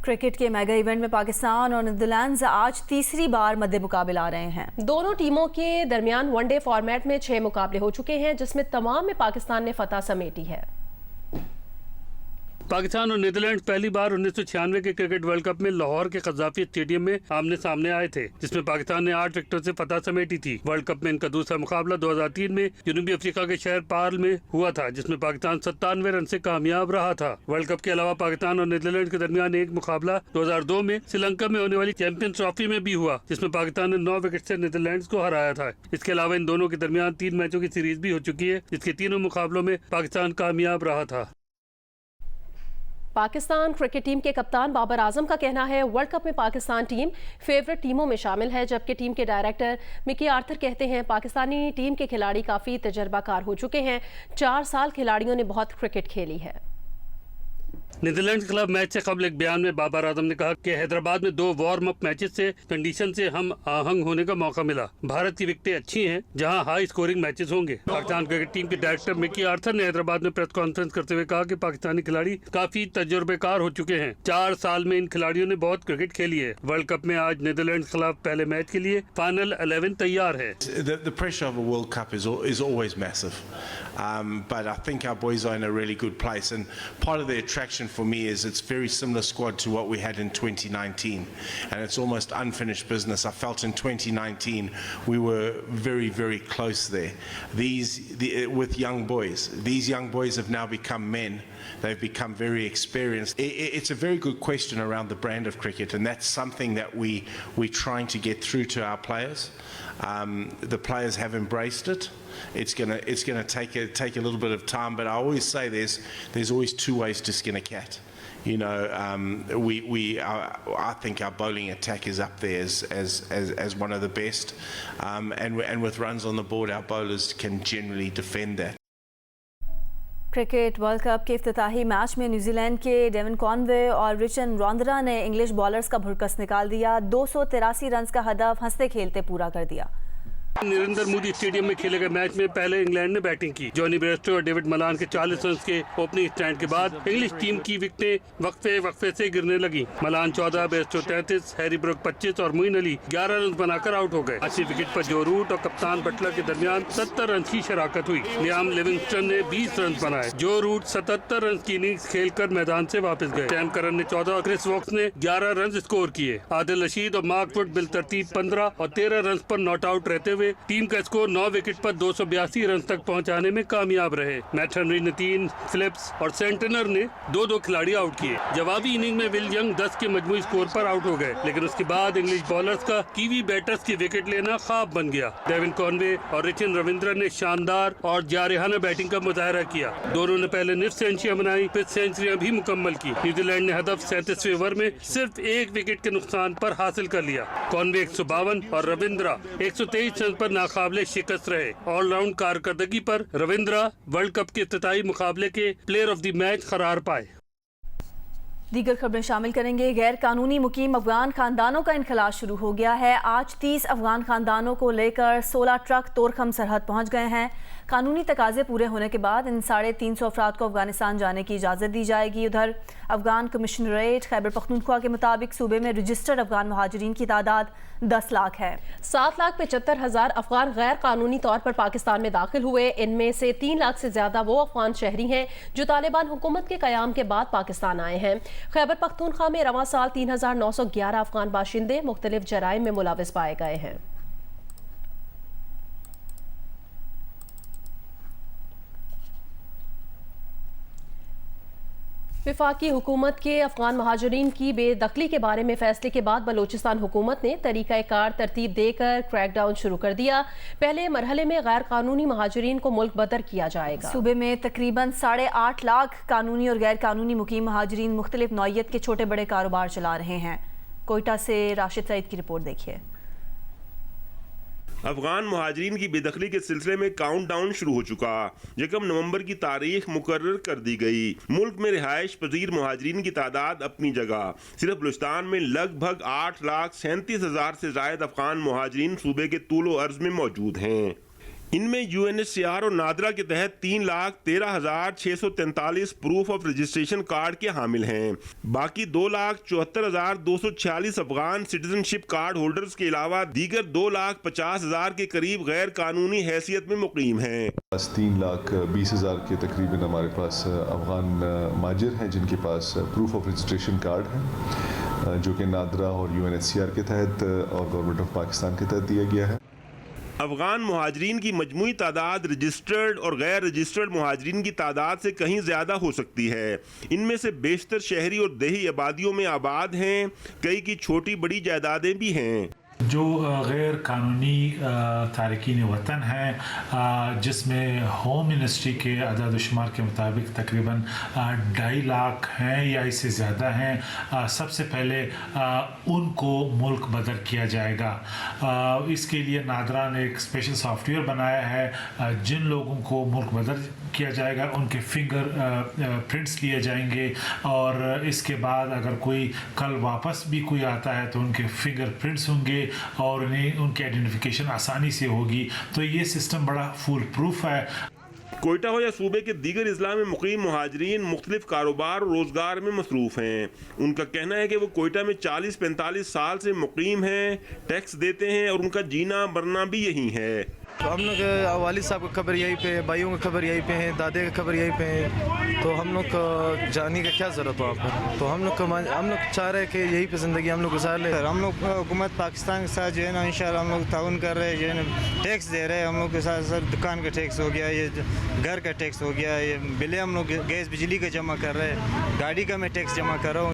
Cricket کے mega event میں پاکستان اور نیدرلینڈز آج تیسری بار مد مقابل آ رہے ہیں۔ دونوں ٹیموں کے درمیان ون ڈے فارمیٹ میں 6 مقابلے ہو چکے ہیں، جس میں تمام میں پاکستان نے فتح سمیٹی ہے۔ پاکستان اور نیدرلینڈ پہلی بار 1996 کے کرکٹ ورلڈ کپ میں لاہور کے قذافی اسٹیڈیم میں آمنے سامنے آئے تھے، جس میں پاکستان نے 8 وکٹوں سے فتح سمیٹی تھی۔ ورلڈ کپ میں ان کا دوسرا مقابلہ 2003 میں جنوبی افریقہ کے شہر پارل میں ہوا تھا، جس میں پاکستان 97 رن سے کامیاب رہا تھا۔ ورلڈ کپ کے علاوہ پاکستان اور نیدرلینڈ کے درمیان ایک مقابلہ 2002 میں سری لنکا میں ہونے والی چیمپئنز ٹرافی میں بھی ہوا، جس میں پاکستان نے 9 وکٹ سے نیدرلینڈز کو ہرایا تھا۔ اس کے علاوہ ان دونوں کے درمیان 3 میچوں کی سیریز بھی ہو چکی ہے، جس کے تینوں مقابلوں میں پاکستان کامیاب رہا تھا۔ پاکستان کرکٹ ٹیم کے کپتان بابر اعظم کا کہنا ہے ورلڈ کپ میں پاکستان ٹیم فیورٹ ٹیموں میں شامل ہے، جبکہ ٹیم کے ڈائریکٹر مکی آرتھر کہتے ہیں پاکستانی ٹیم کے کھلاڑی کافی تجربہ کار ہو چکے ہیں، 4 سال کھلاڑیوں نے بہت کرکٹ کھیلی ہے۔ نیدرلینڈ کے خلاف میچ سے قبل ایک بیان میں بابر اعظم نے کہا کہ حیدرآباد میں 2 وارم اپ میچز سے کنڈیشن سے ہم آہنگ ہونے کا موقع ملا۔ بھارت کی وکٹیں اچھی ہیں جہاں ہائی سکورنگ میچز ہوں گے۔ پاکستان کرکٹ ٹیم کے ڈائریکٹر مکی آرتھر نے حیدرآباد میں پریس کانفرنس کرتے ہوئے کہا کہ پاکستانی کھلاڑی کافی تجربے کار ہو چکے ہیں، 4 سال میں ان کھلاڑیوں نے بہت کرکٹ کھیلی ہے۔ ورلڈ کپ میں آج نیدرلینڈ کے خلاف پہلے میچ کے لیے فائنل 11 تیار ہے۔ The pressure of a World Cup is always massive, but I think our boys are in a really good place, and part of the attraction for me is it's very similar squad to what we had in 2019, and it's almost unfinished business. I felt in 2019 we were very, very close there. With young boys, these young boys have now become men. They've become very experienced. It's a very good question around the brand of cricket, and that's something that we're trying to get through to our players. The players have embraced it. It's gonna take a little bit of time, but I always say there's always 2 ways to skin a cat. You know, I think our bowling attack is up there as one of the best, and with runs on the board, our bowlers can generally defend that. Cricket world cup کے افتتاحی match میں New Zealand کے ڈیون کانوے اور رچن راندرا نے English bowlers کا بھرکس نکال دیا، 283 رنز کا ہدف ہنستے کھیلتے پورا کر دیا۔ نریندر مودی اسٹیڈیم میں کھیلے گئے میچ میں پہلے انگلینڈ نے بیٹنگ کی۔ جونی بیئرسٹو اور ڈیوڈ ملان کے 40 رنز کے اوپننگ سٹینڈ کے بعد انگلش ٹیم کی وکٹیں وقفے سے گرنے لگی۔ ملان 14، بیئرسٹو 33، ہیری بروک 25 اور معین علی 11 رنز بنا کر آؤٹ ہو گئے۔ 80 وکٹ پر جو روٹ اور کپتان بٹلر کے درمیان 70 رنز کی شراکت ہوئی۔ لیام لیونگسٹن نے 20 رنز بنائے۔ جو روٹ 77 رنز کی اننگز کھیل کر میدان سے واپس گئے۔ ٹیم کرن نے 14 اور کرس ووکس نے 11 رنز اسکور کیے۔ عادل رشید اور مارک وڈ بالترتیب 15 اور 13 رنز پر ناٹ آؤٹ رہتے ہوئے ٹیم کا اسکور 9 وکٹ پر 282 رنز تک پہنچانے میں کامیاب رہے۔ میٹ ہنری نے 3، فلپس اور سینٹنر نے 2 کھلاڑی آؤٹ کیے۔ جوابی اننگ میں ول ینگ 10 کے مجموعی اسکور پر آؤٹ ہو گئے، لیکن اس کے بعد انگلش بالرز کا کیوی بیٹرز کی وکٹ لینا خواب بن گیا۔ ڈیون کانوے اور رچن رویندرا نے شاندار اور جارحانہ بیٹنگ کا مظاہرہ کیا۔ دونوں نے پہلے نصف سینچریاں بنائی، پھر سینچریاں بھی مکمل کی۔ نیوزی لینڈ نے ہدف 37ویں اوور میں صرف 1 وکٹ کے نقصان پر حاصل کر لیا۔ کانوے 152 اور رویندرا 123 رن پر ناقابل شکست رہے۔ آل راؤنڈ کارکردگی پر رویندرا ورلڈ کپ کے افتتاحی مقابلے کے پلیئر آف دی میچ قرار پائے۔ دیگر خبریں شامل کریں گے۔ غیر قانونی مقیم افغان خاندانوں کا انخلاء شروع ہو گیا ہے۔ آج 30 افغان خاندانوں کو لے کر 16 ٹرک تورخم سرحد پہنچ گئے ہیں۔ قانونی تقاضے پورے ہونے کے بعد ان 350 افراد کو افغانستان جانے کی اجازت دی جائے گی۔ ادھر افغان کمشنریٹ خیبر پختونخوا کے مطابق صوبے میں رجسٹرڈ افغان مہاجرین کی تعداد 10 لاکھ ہے۔ 7,75,000 افغان غیر قانونی طور پر پاکستان میں داخل ہوئے۔ ان میں سے 3 لاکھ سے زیادہ وہ افغان شہری ہیں جو طالبان حکومت کے قیام کے بعد پاکستان آئے ہیں۔ خیبر پختونخوا میں رواں سال 3,911 افغان باشندے مختلف جرائم میں ملوث پائے گئے ہیں۔ وفاقی حکومت کے افغان مہاجرین کی بے دخلی کے بارے میں فیصلے کے بعد بلوچستان حکومت نے طریقہ کار ترتیب دے کر کریک ڈاؤن شروع کر دیا۔ پہلے مرحلے میں غیر قانونی مہاجرین کو ملک بدر کیا جائے گا۔ صوبے میں تقریباً 8.5 لاکھ قانونی اور غیر قانونی مقیم مہاجرین مختلف نوعیت کے چھوٹے بڑے کاروبار چلا رہے ہیں۔ کوئٹہ سے راشد سعید کی رپورٹ دیکھیے۔ افغان مہاجرین کی بے دخلی کے سلسلے میں کاؤنٹ ڈاؤن شروع ہو چکا۔ 1 نومبر کی تاریخ مقرر کر دی گئی۔ ملک میں رہائش پذیر مہاجرین کی تعداد اپنی جگہ۔ صرف بلوچستان میں لگ بھگ 8,37,000 سے زائد افغان مہاجرین صوبے کے طول و عرض میں موجود ہیں۔ इनमें UNHCR और नादरा के तहत 3,13,643 प्रूफ ऑफ रजिस्ट्रेशन कार्ड के हामिल हैं। बाकी 2,74,246 अफगान सिटीजनशिप कार्ड होल्डर्स के अलावा दीगर 2,50,000 के करीब गैर कानूनी हैसियत में मुकीम हैं। 3,20,000 के तकरीबन हमारे पास अफगान माजिर हैं जिनके पास प्रूफ ऑफ रजिस्ट्रेशन कार्ड है, जो कि नादरा और UNHCR के तहत और गवर्नमेंट ऑफ पाकिस्तान के तहत दिया गया है। अफगान मुहाजिरीन की मजमूई तादाद रजिस्टर्ड और गैर रजिस्टर्ड मुहाजिरीन की तादाद से कहीं ज़्यादा हो सकती है। इनमें से बेशतर शहरी और देही आबादियों में आबाद हैं, कई की छोटी बड़ी जायदादें भी हैं। जो गैर कानूनी तारकीन वतन हैं, जिसमें होम मिनिस्ट्री के अदद शुमार के मुताबिक तकरीबन 2.5 लाख हैं या इससे ज़्यादा हैं, सबसे पहले उनको मुल्क बदर किया जाएगा। इसके लिए नादरा ने एक स्पेशल सॉफ्टवेयर बनाया है। जिन लोगों को मुल्क बदर किया जाएगा उनके फिंगर प्रिंट्स लिए जाएंगे और इसके बाद अगर कोई कल वापस भी कोई आता है तो उनके फिंगर प्रिंट्स होंगे और उन्हें उनकी आइडेंटिफिकेशन आसानी से होगी। तो ये सिस्टम बड़ा फुल प्रूफ है। कोयटा हो या सूबे के दीगर अजला में मुकीम मुहाजिरीन मुख्तलिफ कारोबार और रोज़गार में मसरूफ़ हैं। उनका कहना है कि वो कोयटा में 40-45 साल से मुकीम हैं, टैक्स देते हैं और उनका जीना मरना भी यही है। तो हम लोग वालिद साहब का खबर यहीं पे, भाइयों का खबर यहीं पे है, दादे का खबर यहीं पे है, तो हम लोग को जाने का क्या ज़रूरत हो आपको। तो हम लोग चाह रहे हैं कि यहीं पे ज़िंदगी हम लोग गुजार ले। हम लोग हुकूमत पाकिस्तान के साथ जो है ना इंशाल्लाह हम लोग ताउन कर रहे हैं, जो है ना टैक्स दे रहे हैं हम लोग के साथ। सर दुकान का टैक्स हो गया, ये घर का टैक्स हो गया, ये बिलें हम लोग गैस बिजली का जमा कर रहे हैं, गाड़ी का मैं टैक्स जमा कर रहा हूँ।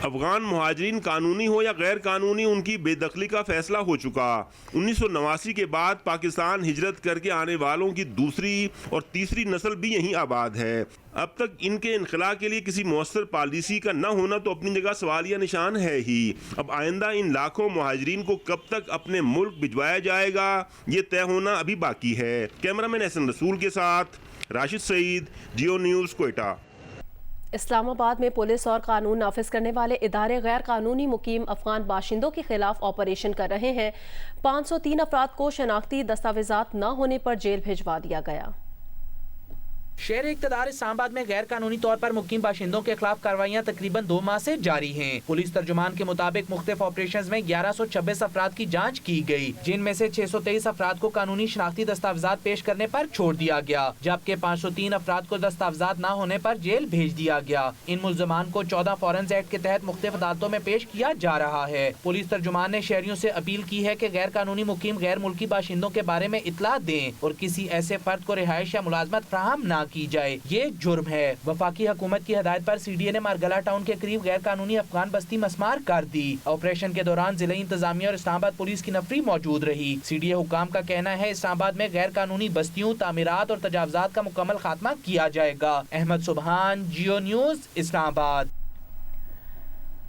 अफगान मुहाजिरीन कानूनी हो या गैर कानूनी उनकी बेदखली का फैसला हो चुका। 1989 के बाद पाकिस्तान हिजरत करके आने वालों की दूसरी और तीसरी नस्ल भी यहीं आबाद है। अब तक इनके इनखला के लिए किसी मौसर पॉलिसी का न होना तो अपनी जगह सवालिया निशान है ही। अब आइंदा इन लाखों मुहाजिरीन को कब तक अपने मुल्क भिजवाया जाएगा ये तय होना अभी बाकी है। कैमरामैन एहसन रसूल के साथ राशिद सईद, जियो न्यूज़, कोयटा। इस्लामाबाद में पुलिस और कानून नाफिज करने वाले इदारे गैर कानूनी मुकीम अफगान बाशिंदों के खिलाफ ऑपरेशन कर रहे हैं। 503 अफराद को शनाख्ती दस्तावेजात न होने पर जेल भिजवा दिया गया। शहर इक़्तिदार इस्लामाबाद में गैर कानूनी तौर पर मुकीम बाशिंदों के खिलाफ कार्रवाइयां तकरीबन 2 माह से जारी हैं। पुलिस तर्जुमान के मुताबिक मुख्तलिफ ऑपरेशंस में 1126 अफराद की जांच की गई, जिनमें से 623 अफराद को कानूनी शनाख्ती दस्तावेजात पेश करने पर छोड़ दिया गया, जबकि 503 अफराद को दस्तावेजात न होने पर जेल भेज दिया गया। इन मुल्ज़मान को 14 फॉरेंस एक्ट के तहत मुख्तलिफ अदालतों में पेश किया जा रहा है। पुलिस तर्जुमान ने शहरियों से अपील की है कि गैर कानूनी मुकीम गैर मुल्की बाशिंदों के बारे में इत्तला दें और किसी ऐसे फर्द को रिहाइश या मुलाजमत फराहम न की जाए, ये जुर्म है। वफाकी हुकूमत की हिदायत पर CDA ने मारगला टाउन के करीब गैर कानूनी अफगान बस्ती मस्मार कर दी। ऑपरेशन के दौरान जिला इंतजामिया और इस्लामाबाद पुलिस की नफरी मौजूद रही। CDA हुकाम का कहना है इस्लामाबाद में गैर कानूनी बस्तियों, तामीरात और तजावुजात का मुकम्मल खात्मा किया जाएगा। अहमद सुबहान, जियो न्यूज़, इस्लामाबाद।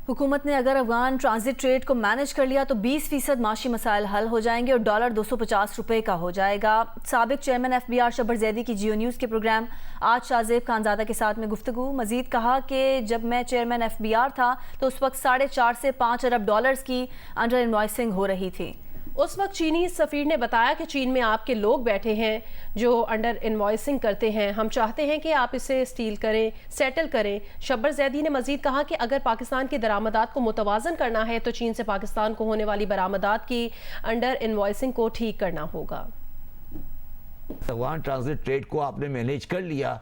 हुकूमत ने अगर अफगान ट्रांजिट ट्रेड को मैनेज कर लिया तो 20% माशी मसाइल हल हो जाएंगे और डॉलर 250 रुपये का हो जाएगा। साबिक चेयरमैन FBR शब्बर जैदी की जियो न्यूज़ के प्रोग्राम आज शाहजेब खानजादा के साथ में गुफ्तगू। मजीद कहा कि जब मैं चेयरमैन FBR था तो उस वक्त 4.5 से 5 अरब डॉलर्स की अंडर इनवॉइसिंग हो रही थी। उस वक्त चीनी सफीर ने बताया कि चीन में आपके लोग बैठे हैं जो अंडर इनवॉइसिंग करते हैं, हम चाहते हैं कि आप इसे स्टील करें, सेटल करें। शब्बर जैदी ने मजीद कहा कि अगर पाकिस्तान की दरामदात को मुतवाजन करना है तो चीन से पाकिस्तान को होने वाली बरामदात की अंडर इनवॉइसिंग को ठीक करना होगा। अफगान ट्रांजिट ट्रेड को आपने मैनेज कर लिया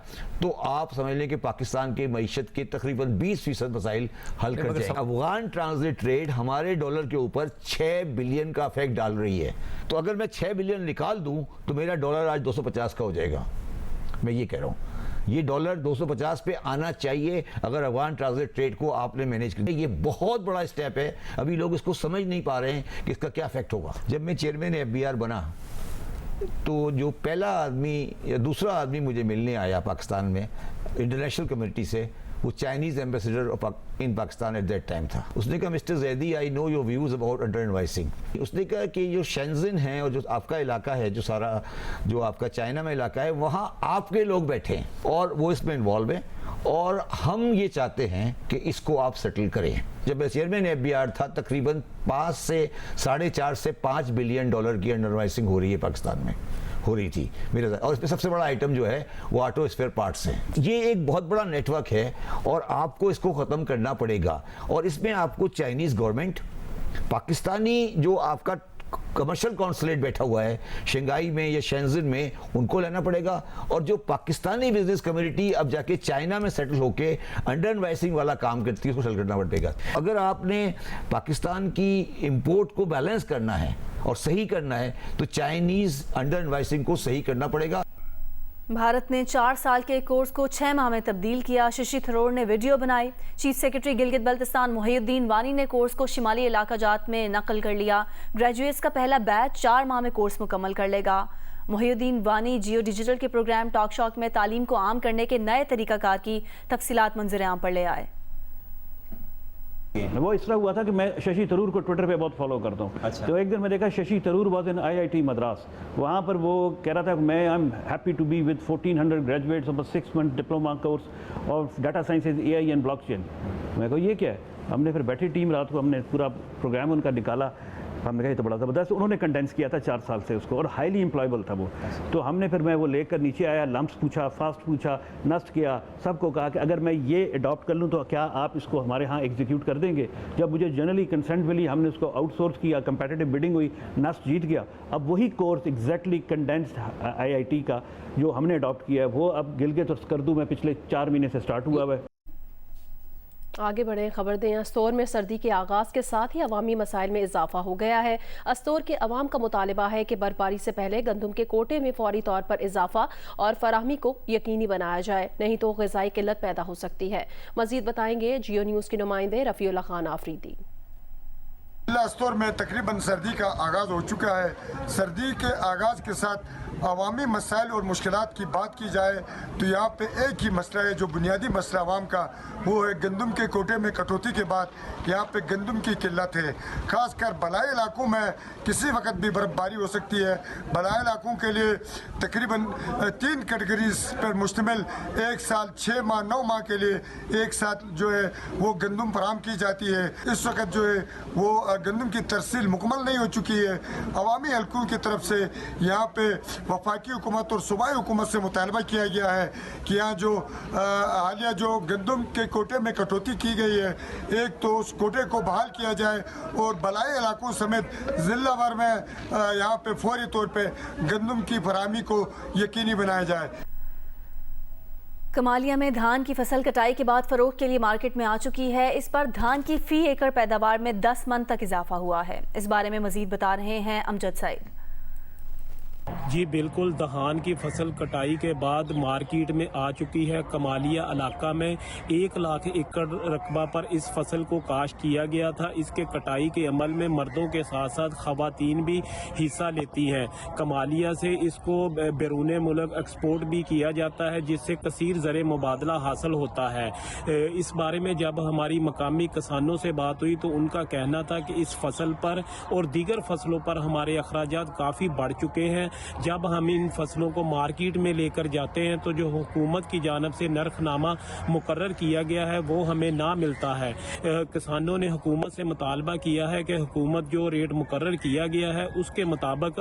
तो आप समझ लें कि पाकिस्तान की मईशत के तकरीबन 20% मसाइल हल कर जाएंगे। अफगान ट्रांजिट ट्रेड हमारे डॉलर के ऊपर 6 बिलियन का इफेक्ट डाल रही है, तो अगर मैं 6 बिलियन निकाल दूं तो मेरा डॉलर आज 250 का हो जाएगा। मैं ये कह रहा हूँ, ये डॉलर 250 पे आना चाहिए अगर अफगान ट्रांजिट ट्रेड को आपने मैनेज कर लिया। ये बहुत बड़ा स्टेप है, अभी लोग इसको समझ नहीं पा रहे हैं कि इसका क्या इफेक्ट होगा। जब मैं चेयरमैन FBR बना तो जो पहला आदमी या दूसरा आदमी मुझे मिलने आया पाकिस्तान में इंटरनेशनल कम्युनिटी से, वो Chinese ambassador in Pakistan at that time था। उसने कहा mister Zaidi I know your views about under invoicing. उसने कहा कि जो शेंज़न है और जो आपका इलाका है, जो सारा जो आपका चाइना में इलाका है, वहाँ आपके लोग बैठे हैं और वो इसमें इन्वॉल्व हैं और हम ये चाहते हैं कि इसको आप सेटल करें। जब मैं चेयरमैन FBR था तकरीबन 4.5 से 5 बिलियन डॉलर की अंडर इनवॉइसिंग हो रही है पाकिस्तान में, हो रही थी मेरे साथ, और इसमें सबसे बड़ा आइटम जो है वो ऑटो स्पेयर पार्ट्स है। ये एक बहुत बड़ा नेटवर्क है और आपको इसको ख़त्म करना पड़ेगा, और इसमें आपको चाइनीज़ गवर्नमेंट, पाकिस्तानी जो आपका कमर्शियल कॉन्सुलेट बैठा हुआ है शंघाई में या शेंजन में, उनको लेना पड़ेगा, और जो पाकिस्तानी बिजनेस कम्युनिटी अब जाके चाइना में सेटल होके अंडर इनवाइसिंग वाला काम करती है, उसको सेटल करना पड़ेगा। अगर आपने पाकिस्तान की इंपोर्ट को बैलेंस करना है और सही करना है तो चाइनीज़ अंडर इनवाइसिंग को सही करना पड़ेगा। भारत ने 4 साल के कोर्स को 6 माह में तब्दील किया। शशि थरूर ने वीडियो बनाई। चीफ सेक्रेटरी गिलगित बल्तिस्तान मोहिउद्दीन वानी ने कोर्स को शिमाली इलाका जात में नकल कर लिया। ग्रेजुएट्स का पहला बैच 4 माह में कोर्स मुकम्मल कर लेगा। मोहिउद्दीन वानी जियो डिजिटल के प्रोग्राम टॉक शॉक में तालीम को आम करने के नए तरीकाकार की तफसीलात मंजर आम पर ले आए। वो इस तरह हुआ था कि मैं शशि थरूर को ट्विटर पे बहुत फॉलो करता हूँ। अच्छा। तो एक दिन मैं देखा Shashi Tharoor was in IIT Madras, वहाँ पर वो कह रहा था कि मैं I am happy to be with 1400 graduates of 6 month diploma course of data sciences AI and blockchain. मैं कहा ये क्या है? हमने फिर बैठी टीम, रात को हमने पूरा प्रोग्राम उनका निकाला, हमने कहा ये तो बड़ा ज़बरदस्त। उन्होंने कंडेंस किया था 4 साल से उसको, और हाईली एम्प्लॉयबल था वो। तो हमने फिर मैं वो लेकर नीचे आया, लम्प्स पूछा, फास्ट पूछा, नस्ट किया, सबको कहा कि अगर मैं ये अडॉप्ट कर लूँ तो क्या आप इसको हमारे यहाँ एग्जीक्यूट कर देंगे? जब मुझे जनरली कंसेंट मिली, हमने उसको आउटसोर्स किया, कंपेटिटिव बिडिंग हुई, नस्ट जीत गया। अब वही कोर्स एग्जैक्टली कंडेंस्ड IIT का जो हमने अडॉप्ट किया है, वो अब गिलगित और स्कर्दू में पिछले 4 महीने से स्टार्ट हुआ है। आगे बढ़ें, खबर दें। अस्तोर में सर्दी के आगाज़ के साथ ही अवामी मसाइल में इजाफा हो गया है। अस्तोर के अवाम का मुतालबा है कि बर्फबारी से पहले गंदम के कोटे में फौरी तौर पर इजाफा और फराहमी को यकीनी बनाया जाए, नहीं तो ग़िज़ाई किल्लत पैदा हो सकती है। मज़ीद बताएंगे जियो न्यूज़ के नुमाइंदे रफ़ीउल्लाह खान आफरीदी। अस्तोर में तकरीबन सर्दी का आगाज़ हो चुका है। सर्दी के आगाज़ के साथ अवामी मसाइल और मुश्किलात की बात की जाए तो यहाँ पे एक ही मसला है जो बुनियादी मसला अवाम का, वो है गंदम के कोटे में कटौती के बाद यहाँ पे गंदम की किल्लत है। ख़ासकर बलाई इलाकों में किसी वक्त भी बर्फबारी हो सकती है। बलाई इलाकों के लिए तकरीबन 3 कैटेगरीज पर मुश्तमिल 1 साल 6 माह 9 माह के लिए एक साथ जो है वो गंदम फराहम की जाती है। इस वक्त जो है वो गंदम की तरसील मुकम्मल नहीं हो चुकी है। अवामी हलकों की तरफ से यहाँ पे वफाकी हुकूमत और सूबाई हुकूमत से मुतालबा किया गया है कि यहाँ जो हालिया जो गंदम के कोटे में कटौती की गई है, एक तो उस कोटे को बहाल किया जाए और बलाई इलाकों समेत जिला भर में यहाँ पे फौरी तौर पे गंदम की फराहमी को यकीनी बनाया जाए। कमालिया में धान की फसल कटाई के बाद फरोख्त के लिए मार्केट में आ चुकी है। इस पर धान की फी एकड़ पैदावार में 10 मन तक इजाफा हुआ है। इस बारे में मजीद बता रहे हैं अमजद सईद। जी बिल्कुल, धान की फसल कटाई के बाद मार्केट में आ चुकी है। कमालिया इलाका में 1 लाख एकड़ रकबा पर इस फसल को काश्त किया गया था। इसके कटाई के अमल में मर्दों के साथ साथ खवातीन भी हिस्सा लेती हैं। कमालिया से इसको बैरून मुल्क एक्सपोर्ट भी किया जाता है, जिससे कसीर ज़र मुबादला हासिल होता है। इस बारे में जब हमारी मकामी किसानों से बात हुई तो उनका कहना था कि इस फसल पर और दीगर फसलों पर हमारे अखराजात काफ़ी बढ़ चुके हैं। जब हम इन फसलों को मार्केट में लेकर जाते हैं तो जो हुकूमत की जानब से नरखनामा मुकर्रर किया गया है वो हमें ना मिलता है। किसानों ने हुकूमत से मुतालबा किया है कि हुकूमत जो रेट मुकर्रर किया गया है उसके मुताबिक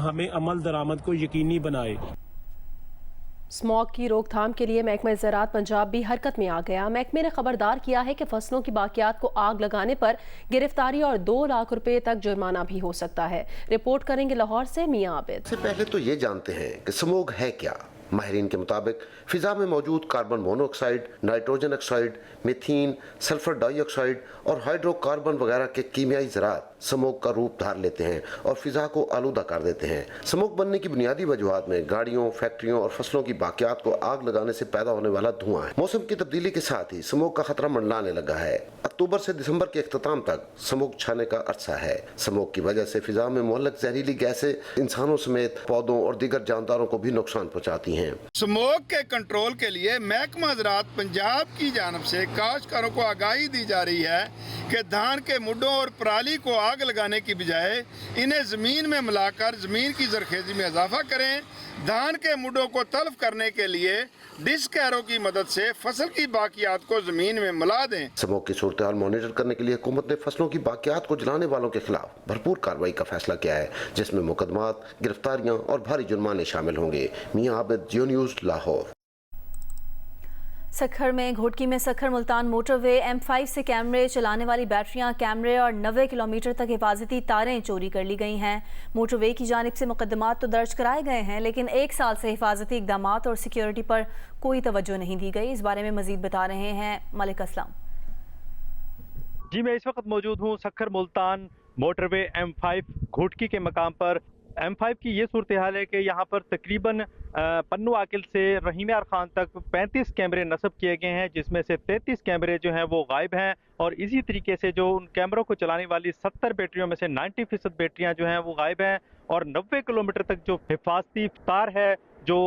हमें अमल दरामद को यकीनी बनाए। स्मॉग की रोकथाम के लिए महकमा ज़राअत पंजाब भी हरकत में आ गया। महकमे ने खबरदार किया है कि फसलों की बाकियात को आग लगाने पर गिरफ्तारी और 2 लाख रुपए तक जुर्माना भी हो सकता है। रिपोर्ट करेंगे लाहौर से मियां आबिद। सबसे पहले तो ये जानते हैं कि स्मॉग है क्या। माहिरीन के मुताबिक फिजा में मौजूद carbon monoxide, nitrogen oxide, methane, sulphur dioxide और हाइड्रोकार्बन वगैरह के कीमियाई ज़रात स्मोक का रूप धार लेते हैं और फिजा को आलूदा कर देते हैं। स्मोक बनने की बुनियादी वजूहात में गाड़ियों, फैक्ट्रियों और फसलों की बाकियात को आग लगाने से पैदा होने वाला धुआं है। मौसम की तब्दीली के साथ ही स्मोक का खतरा मंडलाने लगा है। अक्टूबर से दिसंबर के इख्तिताम तक स्मोक छाने का अरसा है। स्मोक की वजह से फिजा में मुअल्लक जहरीली गैसें इंसानों समेत पौधों और दीगर जानदारों को भी नुकसान पहुँचाती हैं। स्मोक के कंट्रोल के लिए महकमा ज़राअत पंजाब की जानब से काश्तकारों को आगाही दी जा रही है कि धान के मुड्डों और पराली को आग लगाने की बजाय इन्हें ज़मीन में मिलाकर ज़मीन की ज़रखेज़ी में इजाफा करें। धान के मुड्डों को तल्फ करने के लिए डिस्क एरो की मदद से फसल की बाकियात को जमीन में मिला दें। स्मोक की सूरत-ए-हाल मॉनिटर करने के लिए हुकूमत ने फसलों की बाकियात को जलाने वालों के खिलाफ भरपूर कार्रवाई का फैसला किया है, जिसमें मुकदमात, गिरफ्तारियां और भारी जुर्माने शामिल होंगे। मियां आबिद, जियो न्यूज़, लाहौर। सखर में घोटकी में सखर मुल्तान मोटरवे M5 से कैमरे चलाने वाली बैटरियां, कैमरे और 90 किलोमीटर तक हिफाजती तारें चोरी कर ली गई हैं। मोटरवे की जानिब से मुकदमात तो दर्ज कराए गए हैं, लेकिन 1 साल से हिफाजती इकदामात और सिक्योरिटी पर कोई तवज्जो नहीं दी गई। इस बारे में मजीद बता रहे हैं मलिक असलम। जी, मैं इस वक्त मौजूद हूँ सखर मुल्तान मोटरवे M5 घोटकी के मकाम पर। M5 की ये सूरत हाल है कि यहाँ पर तकरीबन पन्नू आकिल से रहीम यार खान तक 35 कैमरे नस्ब किए गए हैं, जिसमें से 33 कैमरे जो हैं वो गायब हैं। और इसी तरीके से जो उन कैमरों को चलाने वाली 70 बैटरियों में से 90% बैटरियाँ जो हैं वो गायब हैं। और 90 किलोमीटर तक जो हिफाजती तार है जो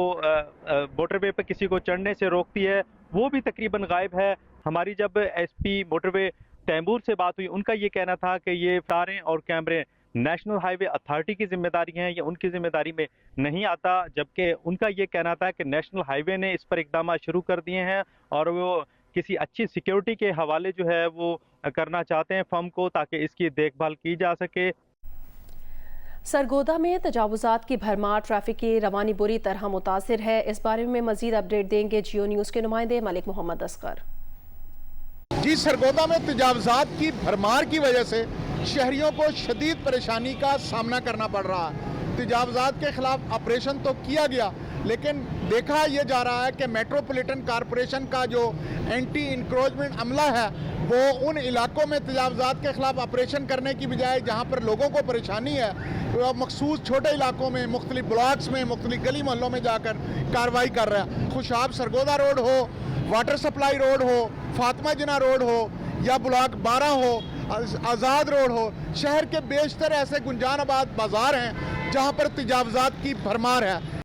मोटरवे पर किसी को चढ़ने से रोकती है, वो भी तकरीबन गायब है। हमारी जब SP मोटरवे तैमूर से बात हुई, उनका ये कहना था कि ये तारें और कैमरे नेशनल हाईवे अथॉरिटी की जिम्मेदारी है, या उनकी जिम्मेदारी में नहीं आता, जबकि उनका ये कहना था कि नेशनल हाईवे ने इस पर इकदाम शुरू कर दिए हैं और वो किसी अच्छी सिक्योरिटी के हवाले जो है वो करना चाहते हैं फर्म को, ताकि इसकी देखभाल की जा सके। सरगोदा में तजावुजात की भरमार, ट्रैफिक की रवानी बुरी तरह मुतासिर है। इस बारे में मजीद अपडेट देंगे जियो न्यूज़ के नुमाइंदे मलिक मोहम्मद असगर। जी, सरगोदा में तजावुजात की भरमार की वजह से शहरियों को शदीद परेशानी का सामना करना पड़ रहा है। तजावुजात के खिलाफ ऑपरेशन तो किया गया, लेकिन देखा यह जा रहा है कि मेट्रोपॉलिटन कॉरपोरेशन का जो एंटी इंक्रोचमेंट अमला है वो उन इलाकों में तजावुजात के खिलाफ ऑपरेशन करने की बजाय जहाँ पर लोगों को परेशानी है, वो मखसूस छोटे इलाकों में, मुख्तलिफ ब्लॉक्स में, मुख्तलिफ गली मोहल्लों में जाकर कार्रवाई कर रहा है। खुशाब सरगोदा रोड हो, वाटर सप्लाई रोड हो, फातिमा जिना रोड हो या ब्लॉक 12 हो, आज़ाद रोड हो, शहर के बेशतर ऐसे गुंजानाबाद बाजार हैं जहां पर तजावुजात की भरमार है।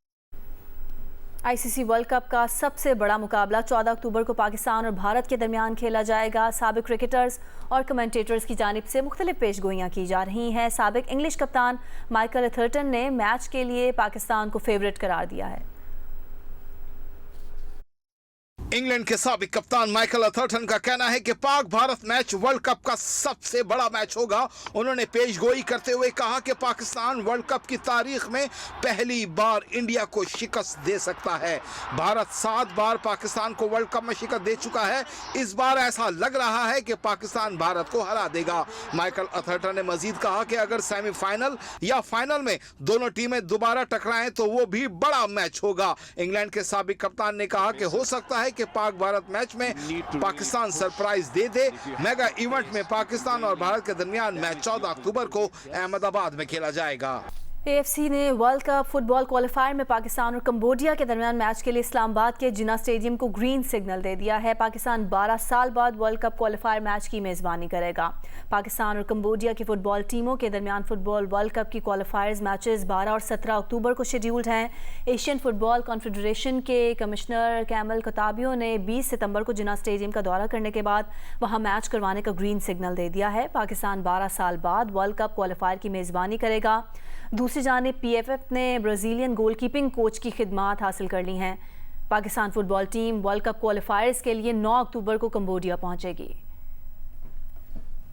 ICC वर्ल्ड कप का सबसे बड़ा मुकाबला 14 अक्टूबर को पाकिस्तान और भारत के दरमियान खेला जाएगा। साबिक क्रिकेटर्स और कमेंटेटर्स की जानिब से मुख्तलिफ पेशगोइयाँ की जा रही हैं। साबिक इंग्लिश कप्तान माइकल एथरटन ने मैच के लिए पाकिस्तान को फेवरेट करार दिया है। इंग्लैंड के साबिक कप्तान माइकल एथरटन का कहना है कि Pak Bharat match world cup का सबसे बड़ा मैच होगा। उन्होंने पेशगोई करते हुए कहा कि पाकिस्तान वर्ल्ड कप की तारीख में पहली बार इंडिया को शिकस्त दे सकता है। भारत 7 बार पाकिस्तान को वर्ल्ड कप में शिकस्त दे चुका है। इस बार ऐसा लग रहा है कि पाकिस्तान भारत को हरा देगा। माइकल एथरटन ने मजीद कहा कि अगर सेमीफाइनल या फाइनल में दोनों टीमें दोबारा टकराएं तो वो भी बड़ा मैच होगा। इंग्लैंड के साबिक कप्तान ने कहा कि हो सकता है कि पाक भारत मैच में पाकिस्तान सरप्राइज दे दे। मेगा इवेंट में पाकिस्तान और भारत के दरमियान मैच 14 अक्टूबर को अहमदाबाद में खेला जाएगा। AFC ने वर्ल्ड कप फुटबॉल क्वालिफायर में पाकिस्तान और कंबोडिया के दरमियान मैच के लिए इस्लामाबाद के जिन्ना स्टेडियम को ग्रीन सिग्नल दे दिया है। पाकिस्तान 12 साल बाद वर्ल्ड कप क्वालिफायर मैच की मेज़बानी करेगा। पाकिस्तान और कंबोडिया की फुटबॉल टीमों के दरमियान फुटबॉल वर्ल्ड कप की क्वालिफायर्स मैचेस 12 और 17 अक्टूबर को शेड्यूल्ड हैं। एशियन फुटबॉल कॉन्फेडरेशन के कमिश्नर कैमल कताबियो ने 20 सितंबर को जिन्ना स्टेडियम का दौरा करने के बाद वहाँ मैच करवाने का ग्रीन सिग्नल दे दिया है। पाकिस्तान 12 साल बाद वर्ल्ड कप क्वालिफायर की मेज़बानी करेगा। दूसरी जानिब PFF ने ब्राज़ीलियन गोलकीपिंग कोच की खिदमात हासिल कर ली हैं। Pakistan football team world cup क्वालिफायर्स के लिए 9 अक्टूबर को कंबोडिया पहुंचेगी।